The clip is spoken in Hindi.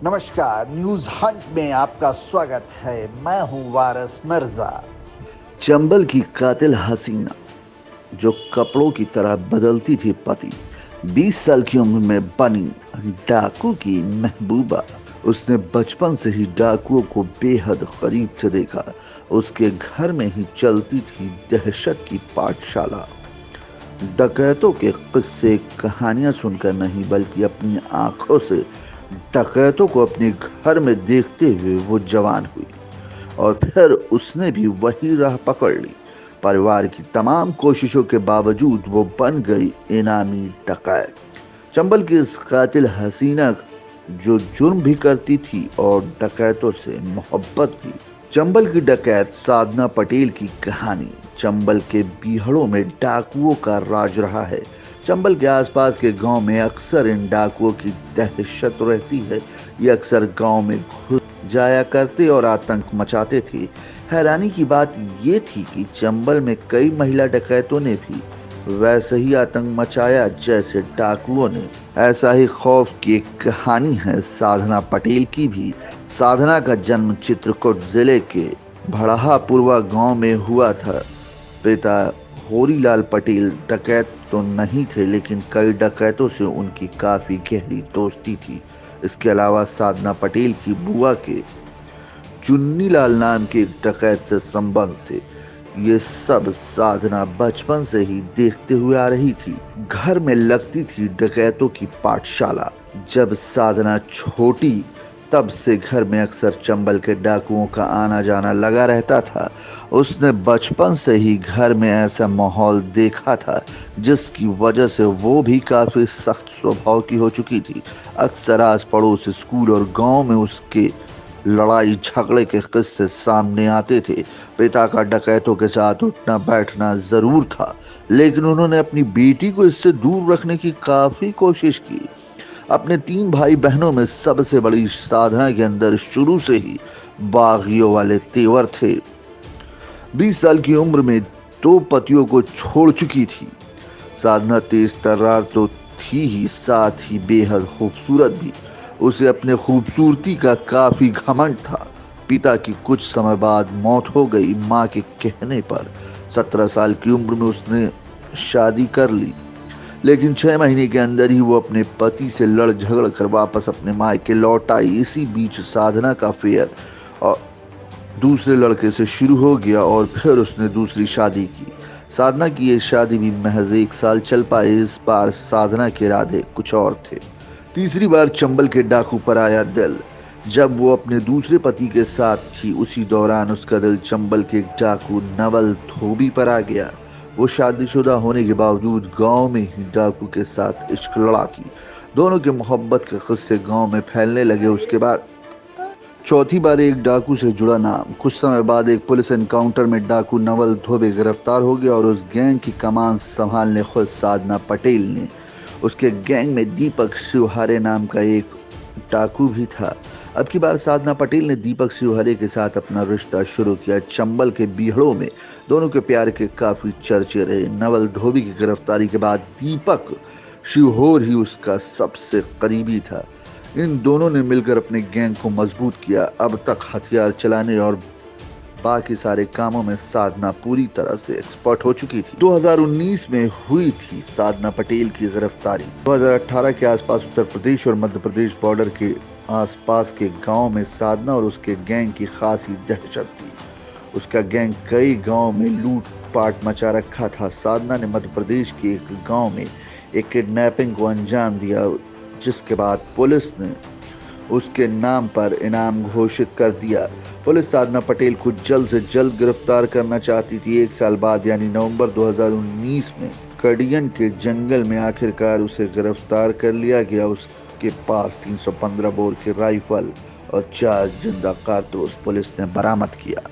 नमस्कार, न्यूज हंट में आपका स्वागत है। मैं हूं वारिस मिर्जा। चंबल की कातिल हसीना जो कपड़ों की तरह बदलती थी पति, 20 साल की उम्र में बनी डाकू की महबूबा। उसने बचपन से ही डाकुओं को बेहद करीब से देखा। उसके घर में ही चलती थी दहशत की पाठशाला। डकैतों के किस्से कहानियां सुनकर नहीं बल्कि अपनी आंखों से डकैतों को अपने घर में देखते हुए वो जवान हुई और फिर उसने भी वही राह पकड़ ली। परिवार की तमाम कोशिशों के बावजूद वो बन गई इनामी डकैत। चंबल की इस कातिल हसीना जो जुर्म भी करती थी और डकैतों से मोहब्बत भी। चंबल की डकैत साधना पटेल की कहानी। चंबल के बीहड़ों में डाकुओं का राज रहा है। चंबल के आसपास के गांव में अक्सर इन डाकुओं की दहशत रहती है। ये अक्सर गांव में घुस जाया करते और आतंक मचाते थे। हैरानी की बात ये थी कि चंबल में कई महिला डकैतों ने भी वैसे ही आतंक मचाया जैसे डाकुओं ने। ऐसा ही खौफ की एक कहानी है साधना पटेल की भी। साधना का जन्म चित्रकूट जिले के भड़ाहापुरवा गांव में हुआ था। पिता होरीलाल पटेल डकैत तो नहीं थे, लेकिन कई डकैतों से उनकी काफी गहरी दोस्ती थी। इसके अलावा साधना पटेल की बुआ के चुन्नीलाल नाम के डकैत से संबंध थे। ये सब साधना बचपन से ही देखते हुए आ रही थी। घर में लगती थी डकैतों की पाठशाला। जब साधना छोटी तब से घर में अक्सर चंबल के डाकुओं का आना जाना लगा रहता था। उसने बचपन से ही घर में ऐसा माहौल देखा था जिसकी वजह से वो भी काफी सख्त स्वभाव की हो चुकी थी। अक्सर आस पड़ोस, स्कूल और गांव में उसके लड़ाई झगड़े के किस्से सामने आते थे। पिता का डकैतों के साथ उठना बैठना जरूर था, लेकिन उन्होंने अपनी बेटी को इससे दूर रखने की काफी कोशिश की। अपने 3 भाई बहनों में सबसे बड़ी साधना के अंदर शुरू से ही बागियों वाले तेवर थे। 20 साल की उम्र में 2 पतियों को छोड़ चुकी थी। साधना तेज तर्रार तो थी ही, साथ ही बेहद खूबसूरत भी। उसे अपने खूबसूरती का काफी घमंड था। पिता की कुछ समय बाद मौत हो गई मां के कहने पर। 17 साल की उम्र में उसने शादी कर ली, लेकिन 6 महीने के अंदर ही वो अपने पति से लड़ झगड़ कर वापस अपने मायके लौट आई। इसी बीच साधना का अफेयर और दूसरे लड़के से शुरू हो गया और फिर उसने दूसरी शादी की। साधना की ये शादी भी महज 1 साल चल पाई। इस बार साधना के इरादे कुछ और थे। तीसरी बार चंबल के डाकू पर आया दिल। जब वो अपने दूसरे पति के साथ थी, उसी दौरान उसका दिल चंबल के एक डाकू नवल धोबी पर आ गया। वो शादीशुदा होने के बावजूद गांव में ही डाकू के साथ इश्क लड़ा थी। दोनों के मोहब्बत के किस्से गांव में फैलने लगे। उसके बाद चौथी बार एक डाकू से जुड़ा नाम। कुछ समय बाद एक पुलिस एनकाउंटर में डाकू नवल धोबे गिरफ्तार हो गया और उस गैंग की कमान संभालने खुद साधना पटेल ने। उसके गैंग में दीपक शिवहरे नाम का एक डाकू भी था। अब की बार साधना पटेल ने दीपक शिवहरे के साथ अपना रिश्ता शुरू किया। चंबल के बीहड़ों में दोनों के प्यार के काफी चर्चे रहे। नवल धोबी की गिरफ्तारी के बाद दीपक शिवहर ही उसका सबसे करीबी था। इन दोनों ने मिलकर अपने गैंग को मजबूत किया। अब तक हथियार चलाने और बाकी सारे कामों में साधना पूरी तरह से एक्सपर्ट हो चुकी थी। 2019 में हुई थी साधना पटेल की गिरफ्तारी। 2018 के आसपास उत्तर प्रदेश और मध्य प्रदेश बॉर्डर के आसपास के गांव में साधना और उसके गैंग की खासी दहशत थी। उसका गैंग कई गांव में लूटपाट मचा रखा था। साधना ने मध्य प्रदेश के एक गांव में एक किडनैपिंग को अंजाम दिया, जिसके बाद पुलिस ने उसके नाम पर इनाम घोषित कर दिया। पुलिस साधना पटेल को जल्द से जल्द गिरफ्तार करना चाहती थी। 1 साल बाद यानी नवंबर 2019 में कड़ियन के जंगल में आखिरकार उसे गिरफ्तार कर लिया गया। उसके पास 315 बोर के राइफल और 4 जिंदा कारतूस पुलिस ने बरामद किया।